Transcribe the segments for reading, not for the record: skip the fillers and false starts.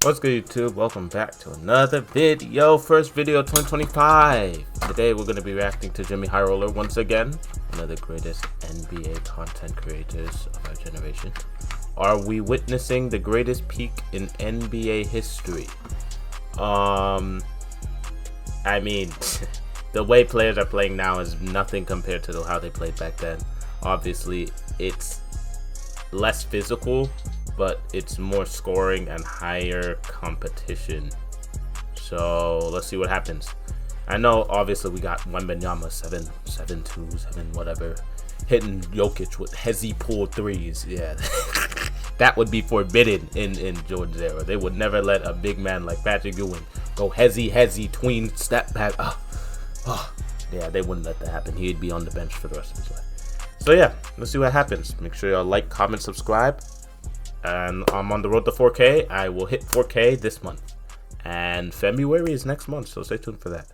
What's good, YouTube? Welcome back to another video. First video 2025. Today we're going to be reacting to JxmyHighroller once again, one of the greatest NBA content creators of our generation. Are we witnessing the greatest peak in NBA history? I mean, the way players are playing now is nothing compared to how they played back then. Obviously, it's less physical, but it's more scoring and higher competition. So let's see what happens. I know obviously we got Wembanyama 7 whatever, hitting Jokic with hezzy pull threes. Yeah, that would be forbidden in Jordan's era. They would never let a big man like Patrick Ewing go hezzy tween step back. Yeah, they wouldn't let that happen. He'd be on the bench for the rest of his life. So yeah, let's see what happens. Make sure y'all like, comment, subscribe. And I'm on the road to 4K. I will hit 4K this month, and February is next month, so stay tuned for that.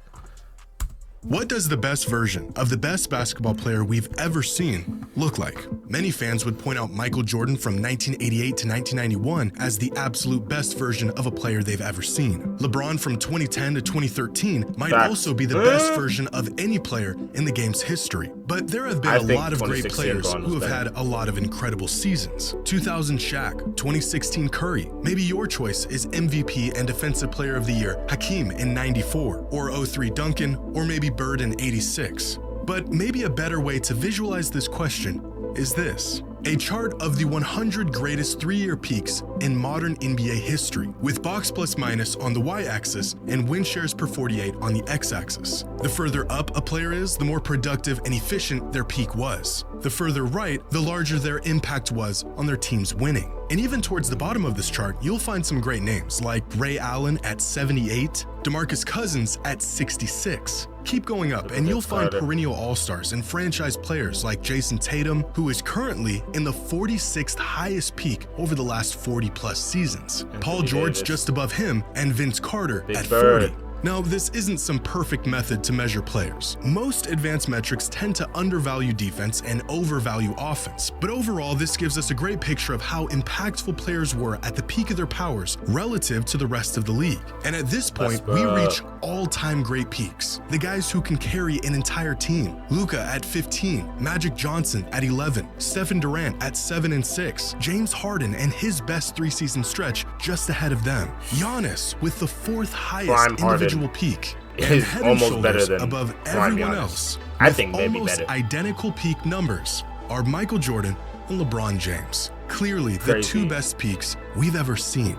What does the best version of the best basketball player we've ever seen look like? Many fans would point out Michael Jordan from 1988 to 1991 as the absolute best version of a player they've ever seen. LeBron from 2010 to 2013 might also be the best version of any player in the game's history. But there have been a lot of great players who have had a lot of incredible seasons. 2000 Shaq, 2016 Curry. Maybe your choice is MVP and Defensive Player of the Year Hakeem in 94, or 03 Duncan, or maybe Bird in 86. But maybe a better way to visualize this question is this: a chart of the 100 greatest three-year peaks in modern NBA history, with box plus minus on the y-axis and win shares per 48 on the x-axis. The further up a player is, the more productive and efficient their peak was. The further right, the larger their impact was on their team's winning. And even towards the bottom of this chart, you'll find some great names like Ray Allen at 78, DeMarcus Cousins at 66. Keep going up and you'll find perennial all-stars and franchise players like Jason Tatum, who is currently in the 46th highest peak over the last 40-plus seasons. Paul George just above him, and Vince Carter at 40. Now, this isn't some perfect method to measure players. Most advanced metrics tend to undervalue defense and overvalue offense, but overall this gives us a great picture of how impactful players were at the peak of their powers relative to the rest of the league. And at this point, we reach all-time great peaks. The guys who can carry an entire team. Luka at 15, Magic Johnson at 11, Stephen Durant at 7 and 6, James Harden and his best three-season stretch just ahead of them, Giannis with the 4th highest individual peak, and head and shoulders above everyone else. I think maybe almost better. Identical peak numbers are Michael Jordan and LeBron James. Clearly the two best peaks we've ever seen.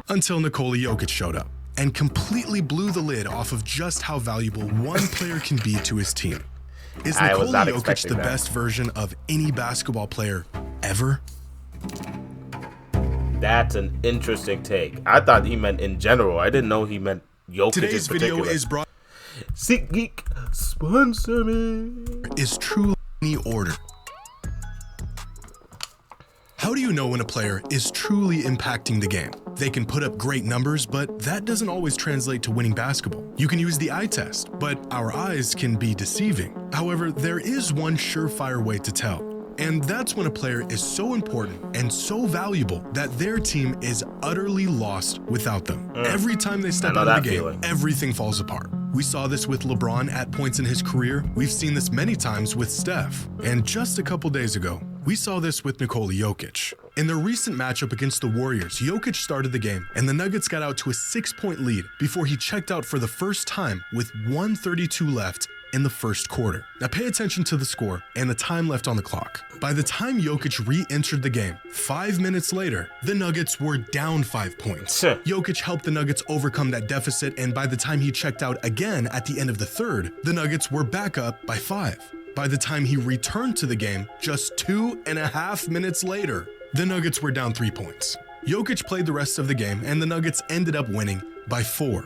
Until Nikola Jokic showed up and completely blew the lid off of just how valuable one player can be to his team. Is Nikola Jokic the best version of any basketball player ever? That's an interesting take. I thought he meant in general. I didn't know he meant Jokic. Today's video is brought. SeatGeek, sponsor me. Is truly any order. How do you know when a player is truly impacting the game? They can put up great numbers, but that doesn't always translate to winning basketball. You can use the eye test, but our eyes can be deceiving. However, there is one surefire way to tell. And that's when a player is so important and so valuable that their team is utterly lost without them. Every time they step out of the game, everything falls apart. We saw this with LeBron at points in his career. We've seen this many times with Steph. And just a couple days ago, we saw this with Nikola Jokic. In their recent matchup against the Warriors, Jokic started the game, and the Nuggets got out to a 6-point lead before he checked out for the first time with 1:32 left in the first quarter. Now pay attention to the score and the time left on the clock. By the time Jokic re-entered the game, 5 minutes later, the Nuggets were down 5 points. Jokic helped the Nuggets overcome that deficit, and by the time he checked out again at the end of the third, the Nuggets were back up by 5. By the time he returned to the game, just 2.5 minutes later, the Nuggets were down 3 points. Jokic played the rest of the game, and the Nuggets ended up winning by 4.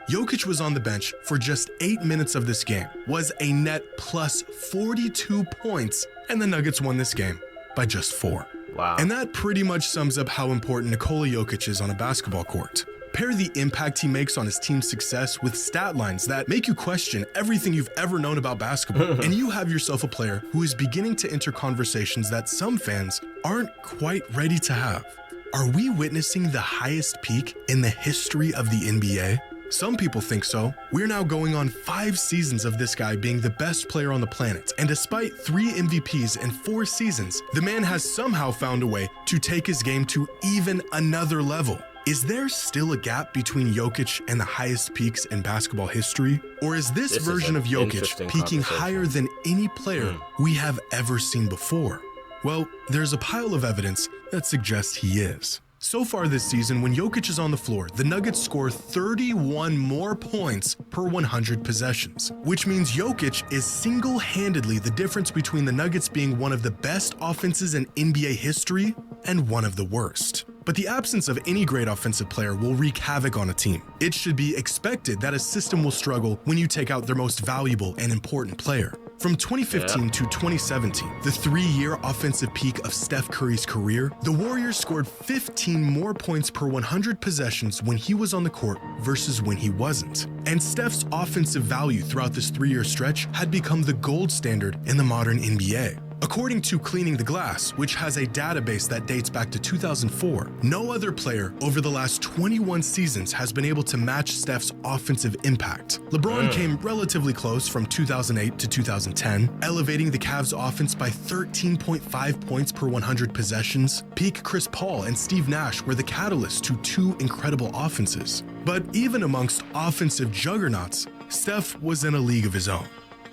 Jokic was on the bench for just 8 minutes of this game, was a net plus 42 points, and the Nuggets won this game by just 4. Wow. And that pretty much sums up how important Nikola Jokic is on a basketball court. Pair the impact he makes on his team's success with stat lines that make you question everything you've ever known about basketball, and you have yourself a player who is beginning to enter conversations that some fans aren't quite ready to have. Are we witnessing the highest peak in the history of the NBA? Some people think so. We're now going on 5 seasons of this guy being the best player on the planet, and despite 3 MVPs in 4 seasons, the man has somehow found a way to take his game to even another level. Is there still a gap between Jokic and the highest peaks in basketball history? Or is this version of Jokic peaking higher than any player we have ever seen before? Well, there's a pile of evidence that suggests he is. So far this season, when Jokic is on the floor, the Nuggets score 31 more points per 100 possessions, which means Jokic is single-handedly the difference between the Nuggets being one of the best offenses in NBA history and one of the worst. But the absence of any great offensive player will wreak havoc on a team. It should be expected that a system will struggle when you take out their most valuable and important player. From 2015 to 2017, the 3-year offensive peak of Steph Curry's career, the Warriors scored 15 more points per 100 possessions when he was on the court versus when he wasn't. And Steph's offensive value throughout this 3-year stretch had become the gold standard in the modern NBA. According to Cleaning the Glass, which has a database that dates back to 2004, no other player over the last 21 seasons has been able to match Steph's offensive impact. LeBron came relatively close from 2008 to 2010, elevating the Cavs' offense by 13.5 points per 100 possessions. Peak Chris Paul and Steve Nash were the catalyst to 2 incredible offenses. But even amongst offensive juggernauts, Steph was in a league of his own.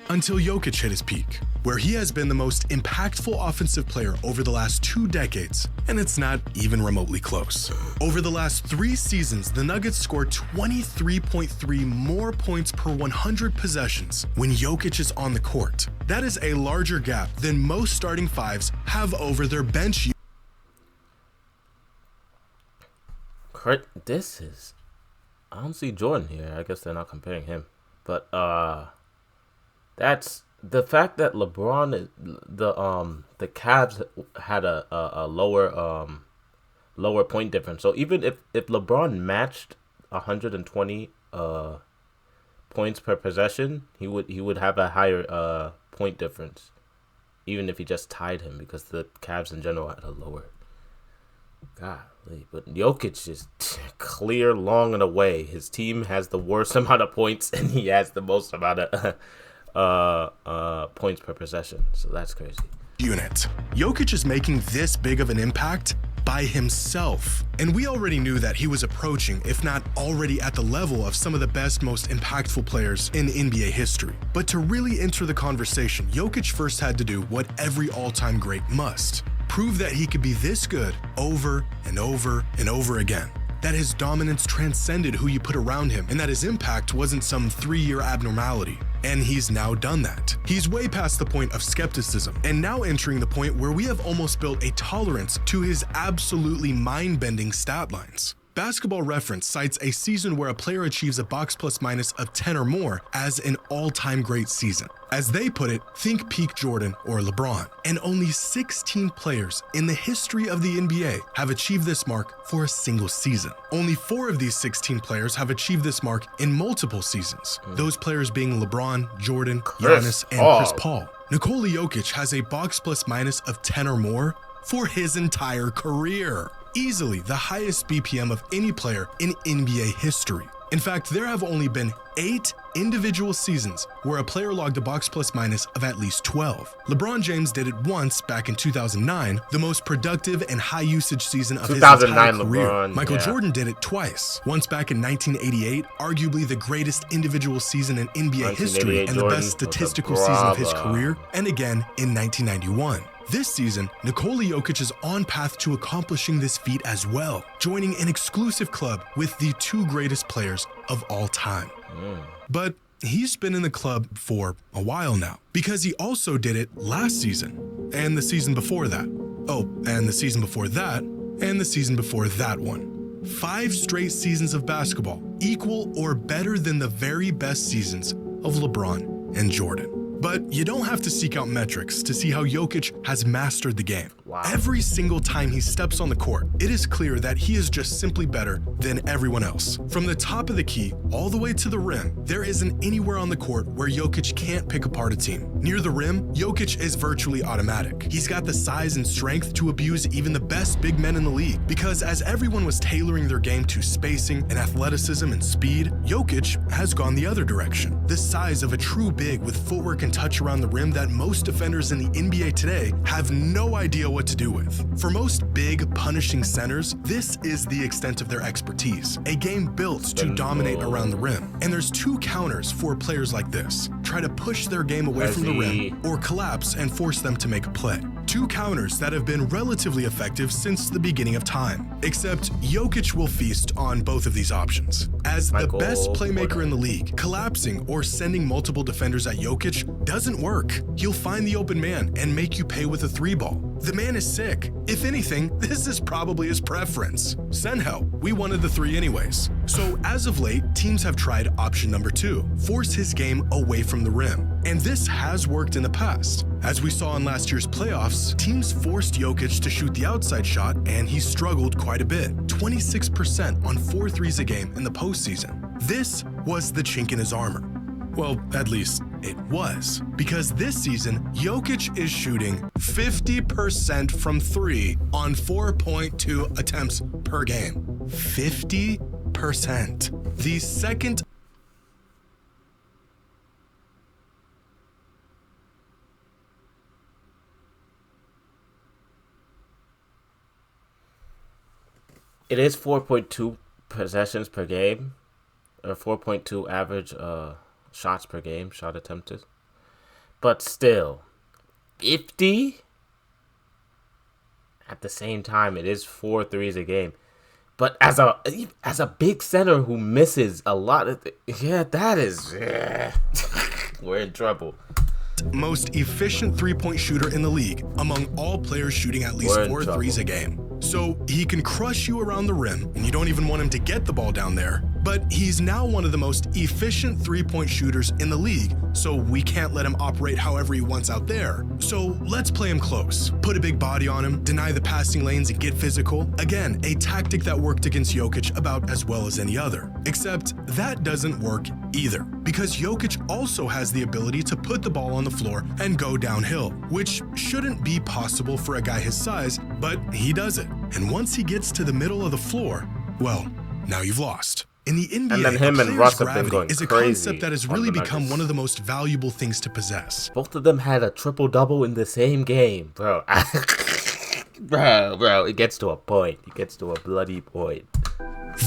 Until Jokic hit his peak, where he has been the most impactful offensive player over the last 2 decades, and it's not even remotely close. Over the last 3 seasons, the Nuggets scored 23.3 more points per 100 possessions when Jokic is on the court. That is a larger gap than most starting 5s have over their bench. This is... I don't see Jordan here. I guess they're not comparing him. But, that's the fact that LeBron, the Cavs had a lower point difference. So even if LeBron matched 120 points per possession, he would have a higher point difference, even if he just tied him, because the Cavs in general had a lower. Golly, but Jokic is clear, long and away. His team has the worst amount of points, and he has the most amount of points per possession. So that's crazy. Unit. Jokic is making this big of an impact by himself. And we already knew that he was approaching, if not already at the level of some of the best, most impactful players in NBA history. But to really enter the conversation, Jokic first had to do what every all-time great must: prove that he could be this good over and over and over again. That his dominance transcended who you put around him, and that his impact wasn't some 3-year abnormality. And he's now done that. He's way past the point of skepticism, and now entering the point where we have almost built a tolerance to his absolutely mind-bending stat lines. Basketball Reference cites a season where a player achieves a box plus minus of 10 or more as an all-time great season. As they put it, think peak Jordan or LeBron. And only 16 players in the history of the NBA have achieved this mark for a single season. Only 4 of these 16 players have achieved this mark in multiple seasons. Those players being LeBron, Jordan, Giannis, and Chris Paul. Nikola Jokic has a box plus minus of 10 or more for his entire career. Easily the highest BPM of any player in NBA history. In fact, there have only been 8 individual seasons where a player logged a box plus minus of at least 12. LeBron James did it once back in 2009, the most productive and high usage season of his entire career. LeBron, Michael Jordan did it twice. Once back in 1988, arguably the greatest individual season in NBA history and the best statistical season of his career, and again in 1991. This season, Nikola Jokic is on path to accomplishing this feat as well, joining an exclusive club with the 2 greatest players of all time. But he's been in the club for a while now, because he also did it last season, and the season before that. Oh, and the season before that, and the season before that one. 5 straight seasons of basketball, equal or better than the very best seasons of LeBron and Jordan. But you don't have to seek out metrics to see how Jokic has mastered the game. Wow. Every single time he steps on the court, it is clear that he is just simply better than everyone else. From the top of the key all the way to the rim, there isn't anywhere on the court where Jokic can't pick apart a team. Near the rim, Jokic is virtually automatic. He's got the size and strength to abuse even the best big men in the league, because as everyone was tailoring their game to spacing and athleticism and speed, Jokic has gone the other direction. The size of a true big with footwork and touch around the rim that most defenders in the NBA today have no idea what to do with. For most big, punishing centers, this is the extent of their expertise. A game built to dominate around the rim. And there's two counters for players like this. Try to push their game away from the rim, or collapse and force them to make a play. Two counters that have been relatively effective since the beginning of time. Except Jokic will feast on both of these options. As the best playmaker in the league, collapsing or sending multiple defenders at Jokic doesn't work. He'll find the open man and make you pay with a 3-ball. The man is sick. If anything, this is probably his preference. Send help. We wanted the 3 anyways. So as of late, teams have tried option number 2, force his game away from the rim. And this has worked in the past. As we saw in last year's playoffs, teams forced Jokic to shoot the outside shot, and he struggled quite a bit. 26% on 4 threes a game in the postseason. This was the chink in his armor. Well, at least it was, because this season, Jokic is shooting 50% from 3 on 4.2 attempts per game. 50%. The second It is 4.2 possessions per game, or 4.2 average shots per game, shot attempted. But still, 50? At the same time, it is 4 threes a game. But as a big center who misses a lot of we're in trouble. Most efficient three-point shooter in the league among all players shooting at least 4 threes a game. So he can crush you around the rim, and you don't even want him to get the ball down there. But he's now one of the most efficient three-point shooters in the league, so we can't let him operate however he wants out there. So let's play him close. Put a big body on him, deny the passing lanes, and get physical. Again, a tactic that worked against Jokic about as well as any other. Except that doesn't work either, because Jokic also has the ability to put the ball on the floor and go downhill, which shouldn't be possible for a guy his size, but he does it. And once he gets to the middle of the floor, well, now you've lost. In the NBA, and then him and Russ have been going is a concept that has really become one of the most valuable things to possess. Both of them had a triple-double in the same game, bro. bro, it gets to a point. It gets to a bloody point.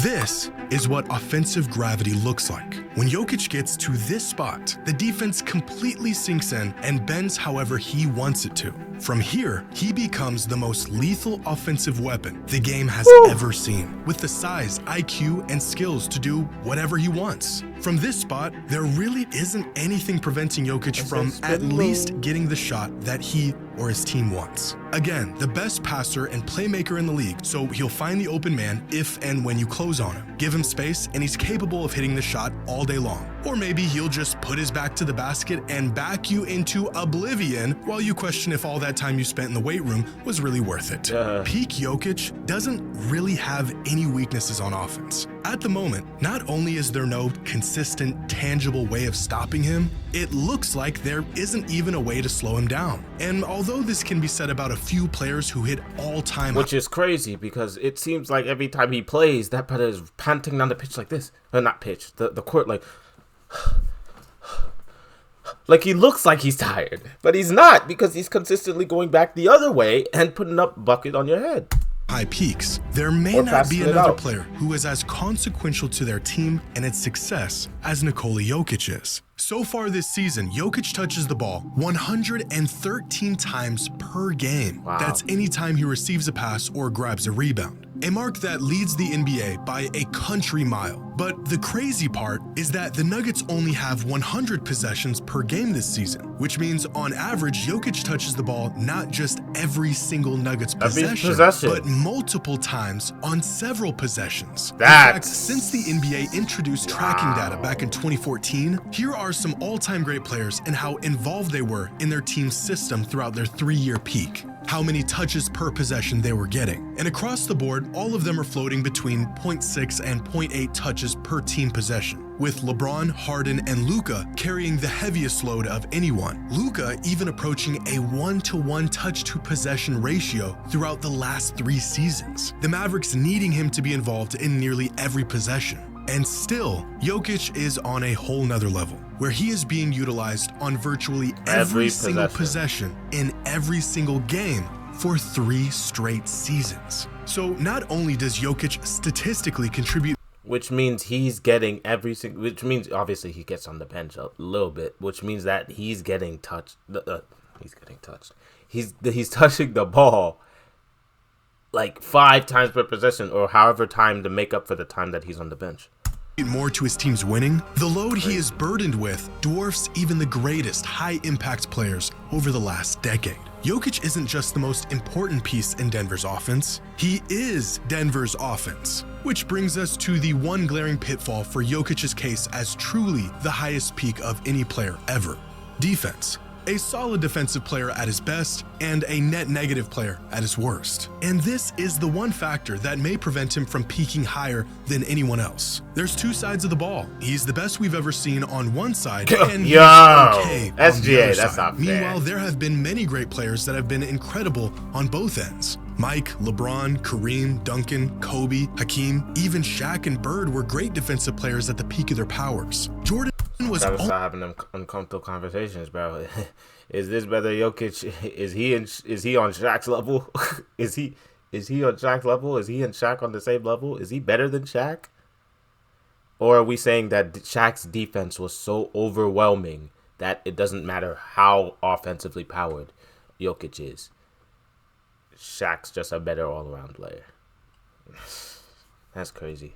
This is what offensive gravity looks like. When Jokic gets to this spot, the defense completely sinks in and bends however he wants it to. From here, he becomes the most lethal offensive weapon the game has ever seen, with the size, IQ, and skills to do whatever he wants. From this spot, there really isn't anything preventing Jokic from at least getting the shot that he or his team wants. Again, the best passer and playmaker in the league, so he'll find the open man if and when you close on him. Give him space, and he's capable of hitting the shot all day long. Or maybe he'll just put his back to the basket and back you into oblivion while you question if all that time you spent in the weight room was really worth it. Peak Jokic doesn't really have any weaknesses on offense. At the moment, not only is there no consistent, tangible way of stopping him, it looks like there isn't even a way to slow him down. And although this can be said about a few players who hit all-time... Which is crazy, because it seems like every time he plays, that player is panting down the pitch like this. Not pitch, the court like... Like he looks like he's tired, but he's not, because he's consistently going back the other way and putting up bucket on your head. High peaks. There may not be another player who is as consequential to their team and its success as Nikola Jokic is. So far this season, Jokic touches the ball 113 times per game. Wow. That's any time he receives a pass or grabs a rebound. A mark that leads the NBA by a country mile. But the crazy part is that the Nuggets only have 100 possessions per game this season, which means on average, Jokic touches the ball not just every single Nuggets possession, but multiple times on several possessions. In fact, since the NBA introduced tracking data back in 2014, here are some all-time great players and how involved they were in their team's system throughout their 3-year peak. how many touches per possession they were getting. And across the board, all of them are floating between 0.6 and 0.8 touches per team possession, with LeBron, Harden, and Luka carrying the heaviest load of anyone. Luka even approaching a 1-to-1 touch-to-possession ratio throughout the last 3 seasons. The Mavericks needing him to be involved in nearly every possession. And still, Jokic is on a whole nother level, where he is being utilized on virtually every single possession in every single game for 3 straight seasons. So not only does Jokic statistically contribute, which means he's getting which means obviously he gets on the bench a little bit, which means that he's getting touched. He's touching the ball like 5 times per possession, or however time to make up for the time that he's on the bench. More to his team's winning, the load he is burdened with dwarfs even the greatest high-impact players over the last decade. Jokic isn't just the most important piece in Denver's offense, he is Denver's offense. Which brings us to the one glaring pitfall for Jokic's case as truly the highest peak of any player ever: defense. A solid defensive player at his best and a net negative player at his worst. And this is the one factor that may prevent him from peaking higher than anyone else. There's 2 sides of the ball. He's the best we've ever seen on one side, and he's okay on the other that's side. not fair. Meanwhile, there have been many great players that have been incredible on both ends. Mike, LeBron, Kareem, Duncan, Kobe, Hakeem, even Shaq and Bird were great defensive players at the peak of their powers. Jordan was Gotta start having them uncomfortable conversations, bro. Is this better Jokic? Is he on Shaq's level? is he on Shaq's level? Is he and Shaq on the same level? Is he better than Shaq? Or are we saying that Shaq's defense was so overwhelming that it doesn't matter how offensively powered Jokic is? Shaq's just a better all-around player. That's crazy.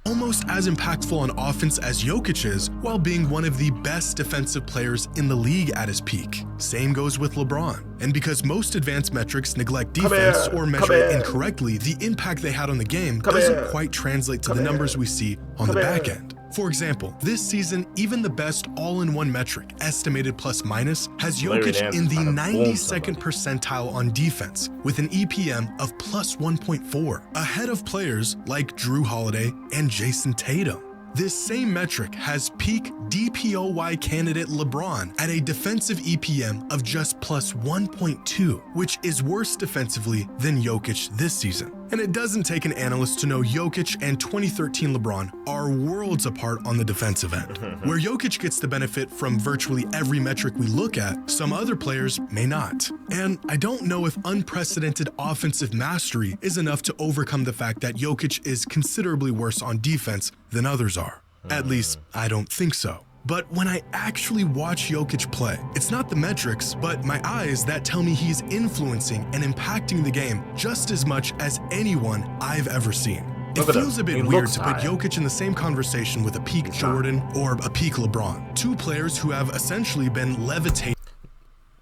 Almost as impactful on offense as Jokic is, while being one of the best defensive players in the league at his peak. Same goes with LeBron. And because most advanced metrics neglect defense or measure it incorrectly, the impact they had on the game doesn't quite translate to the numbers we see on the back end. For example, this season, even the best all-in-one metric, estimated plus-minus, has Jokic in the 92nd percentile on defense, with an EPM of plus 1.4, ahead of players like Drew Holiday and Jason Tatum. This same metric has peak DPOY candidate LeBron at a defensive EPM of just plus 1.2, which is worse defensively than Jokic this season. And it doesn't take an analyst to know Jokic and 2013 LeBron are worlds apart on the defensive end. Where Jokic gets the benefit from virtually every metric we look at, some other players may not. And I don't know if unprecedented offensive mastery is enough to overcome the fact that Jokic is considerably worse on defense than others are. At least, I don't think so. But when I actually watch Jokic play, it's not the metrics, but my eyes that tell me he's influencing and impacting the game just as much as anyone I've ever seen. It feels a bit weird to put Jokic in the same conversation with a peak Jordan or a peak LeBron, 2 players who have essentially been levitating.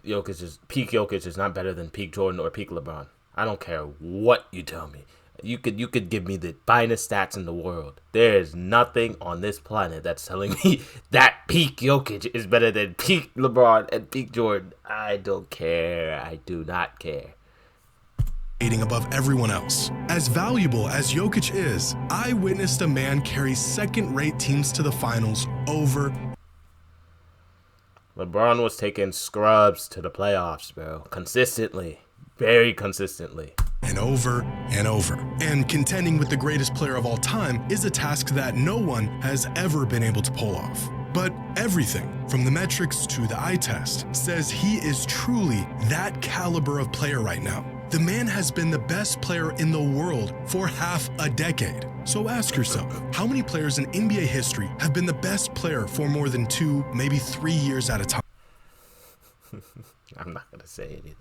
Peak Jokic is not better than peak Jordan or peak LeBron. I don't care what you tell me. You could give me the finest stats in the world. There is nothing on this planet that's telling me that peak Jokic is better than peak LeBron and peak Jordan. I don't care. I do not care. Above everyone else. As valuable as Jokic is, I witnessed a man carry second-rate teams to the finals over. LeBron was taking scrubs to the playoffs, bro. Consistently. Very consistently. And over and over. And contending with the greatest player of all time is a task that no one has ever been able to pull off. But everything, from the metrics to the eye test, says he is truly that caliber of player right now. The man has been the best player in the world for half a decade. So ask yourself, how many players in NBA history have been the best player for more than 2, maybe 3 years at a time? I'm not going to say anything.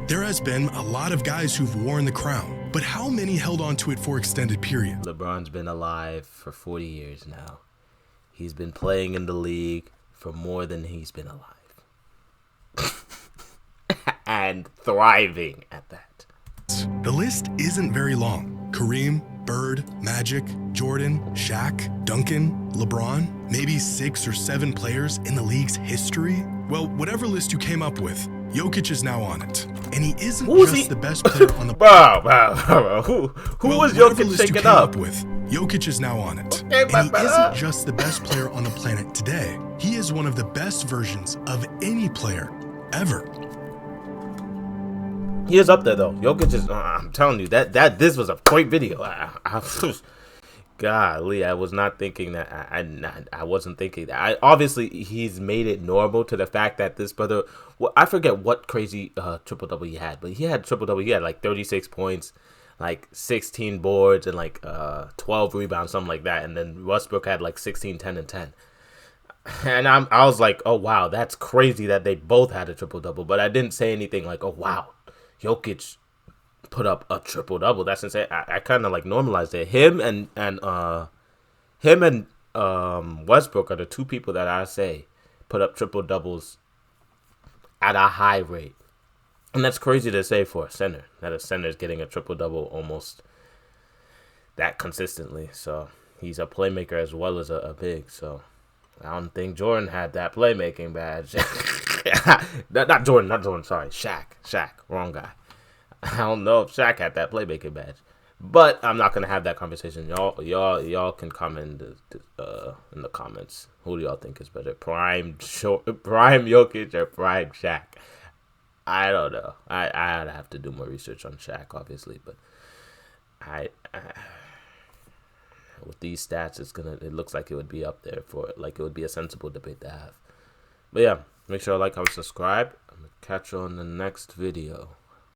There has been a lot of guys who've worn the crown, but how many held on to it for extended periods? LeBron's been alive for 40 years now. He's been playing in the league for more than he's been alive. And thriving at that. The list isn't very long. Kareem, Bird, Magic, Jordan, Shaq, Duncan, LeBron, maybe 6 or 7 players in the league's history? Well, whatever list you came up with, Jokic is now on it. And he isn't Who's just he? the best player on the Bro. Who was Jokic shaking up? With, Jokic is now on it. Okay, and he isn't just the best player on the planet today. He is one of the best versions of any player ever. He is up there though. Jokic is. I'm telling you that this was a great video. Golly, I was not thinking that. I wasn't thinking that. Obviously, he's made it normal to the fact that this brother. Well, I forget what crazy triple double he had, but he had triple double. He had like 36 points, like 16 boards, and like 12 rebounds, something like that. And then Westbrook had like 16, 10, and 10. And I was like, oh wow, that's crazy that they both had a triple double. But I didn't say anything like, oh wow, Jokic put up a triple double. That's insane. I kind of like normalized it. Him and Westbrook are the two people that I say put up triple doubles at a high rate, and that's crazy to say for a center. That a center is getting a triple double almost that consistently. So he's a playmaker as well as a big. So I don't think Jordan had that playmaking badge. not Jordan. Sorry, Shaq. Wrong guy. I don't know if Shaq had that playmaking badge, but I'm not gonna have that conversation. Y'all can comment in the comments. Who do y'all think is better, prime Jokic or prime Shaq? I don't know. I'd have to do more research on Shaq, obviously, but I with these stats, it looks like it would be up there for like it would be a sensible debate to have. But yeah, make sure to like, comment, subscribe. I'm gonna catch you on the next video.